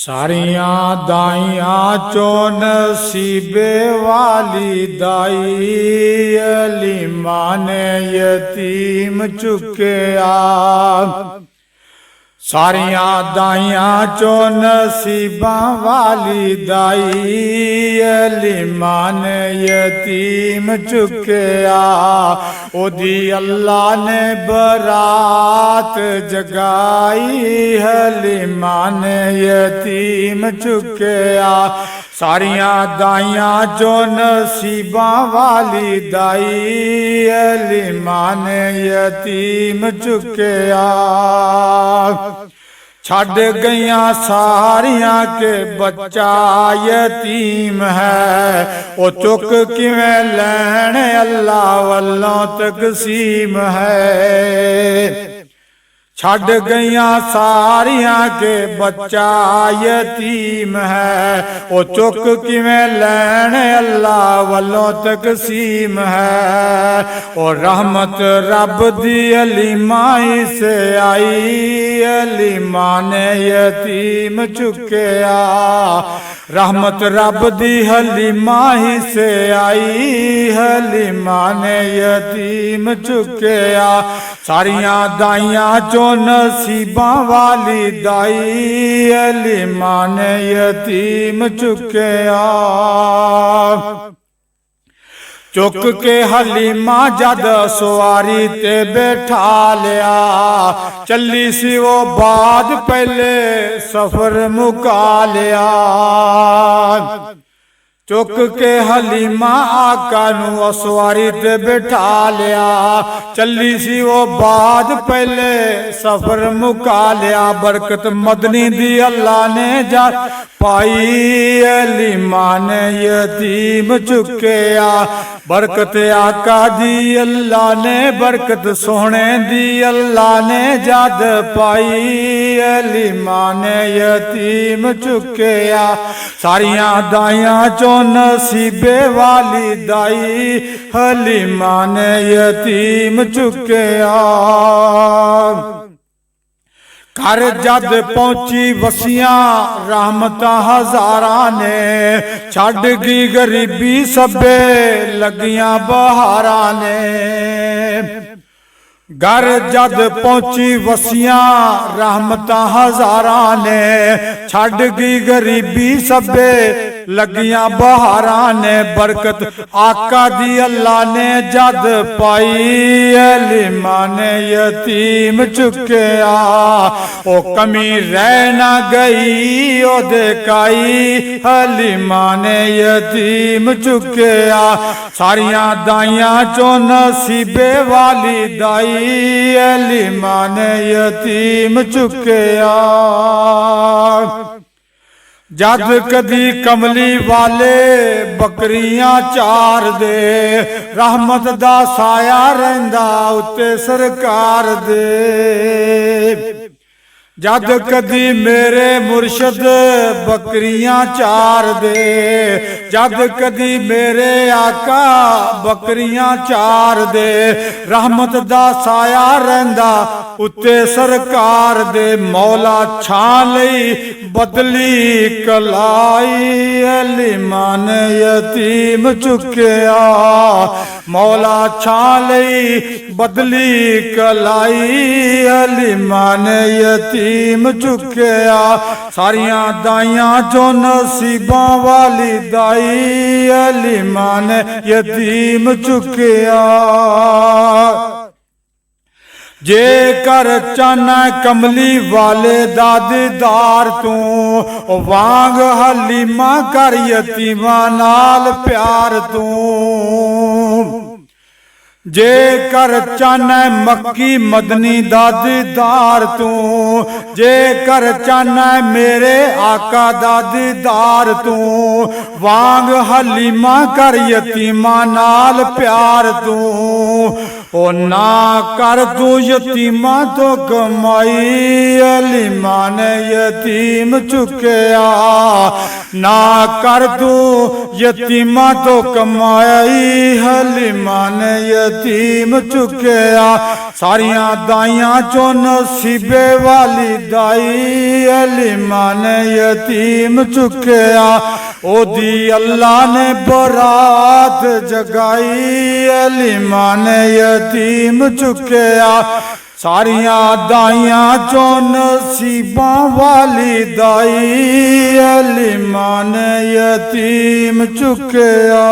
सारियां दाइयां चो नसीबे वाली दाई अलीमा ने यतीम चुकया। सारियां दाइयां चो नसीबा वाली दाई अलीमा ने यतीम चुकया। ओदी अल्लाह ने बरात जगाई हलीमा ने यतीम चुकया। सारियां दाइयां जो नसीबा वाली दाई अलीमा ने यतीम चुकया। छड़ गईया सारियां के बच्चा यतीम है, ओ चुक किवें लैण अल्लाह वल्लों तकसीम है। छड़ गईया सारियां के बच्चा यतीम है, ओ चुक किवें लैण अल्लाह वल्लों तकसीम है। और रहमत रब दी अलीमा से आई अलीमा ने यतीम चुकया। रहमत रब दी हलीमा से आई हलीमा ने यतीम चुकया। सारियां दाइयां चो नसीबा वाली दाई अलीमा ने यतीम चुकया। चुक के हलीमा जद सवारी ते बैठा लिया, चली सी वो बाद पहले सफर मुका लिया। चुक के हलीमा आका नू सवारी ते बैठा लिया, चली सी वो बाद पहले सफर मुका लिया। बरकत मदनी दी अल्लाह ने जा पाई अलीमा ने यतीम चुकया। बरकत आका दी अल्लाह ने बरकत सोने दी अल्लाह ने जद पाई अलीमा ने यतीम चुकया। सारियां दाइयां चो नसीबे वाली दाई हलीमा ने यतीम चुकया। घर जद पहुंची वसियां रहमतां हजारा ने, छड़ गई गरीबी सबे लगियां बहारा ने। घर जद पहुंची वसियां रहमतां हजारा ने, छड़ गई गरीबी सबे लगियां बहारा ने। बरकत आका दी अल्लाह ने जद पाई अलीमा ने यतीम चुकया। ओ कमी रह ना गई ओ देकाई हलीमा ने यतीम चुकया। सारियां दाइयां चो नसीबे वाली दाई अलीमा ने यतीम चुकया। जद कदी कमली वाले बकरियां चार दे, रहमत दा साया रहिंदा उत्ते सरकार दे। जद कदी मेरे मुर्शद बकरियां चार दे, जद कदी मेरे आका बकरियां चार दे। रहमत दा साया रहिंदा उत्ते सरकार दे। मौला छां लई बदली कलाई अलीमा ने यतीम चुकया। मौला छां लई बदली कलाई अलीमा ने यतीम चुकया। सारियां दाइयां चो नसीबा वाली दाई अलीमा ने यतीम चुकया। जे कर चाना कमली वाले दादीदार तू, वांग हलीमा कर यतीमा नाल प्यार तू। जे कर चाना मक्की मदनी दादीदार तू, जे कर चाना मेरे आका दादीदार तू। वांग हलीमा कर यतीमा नाल प्यार तू। ओ ना कर तू यतीमा तो कमाई अलीमा ने यतीम चुकया ना कर तू यतीमा तो कमाई हलीमा ने यतीम चुकया सारिया दाइया चो नसीबे वाली दाई अलीमा ने यतीम चुकया ओदी अल्लाह ने बरात जगाई अलीमा ने यतीम चुकया सारिया दाइया चो नसीबा वाली दाई अलीमा ने यतीम चुकया।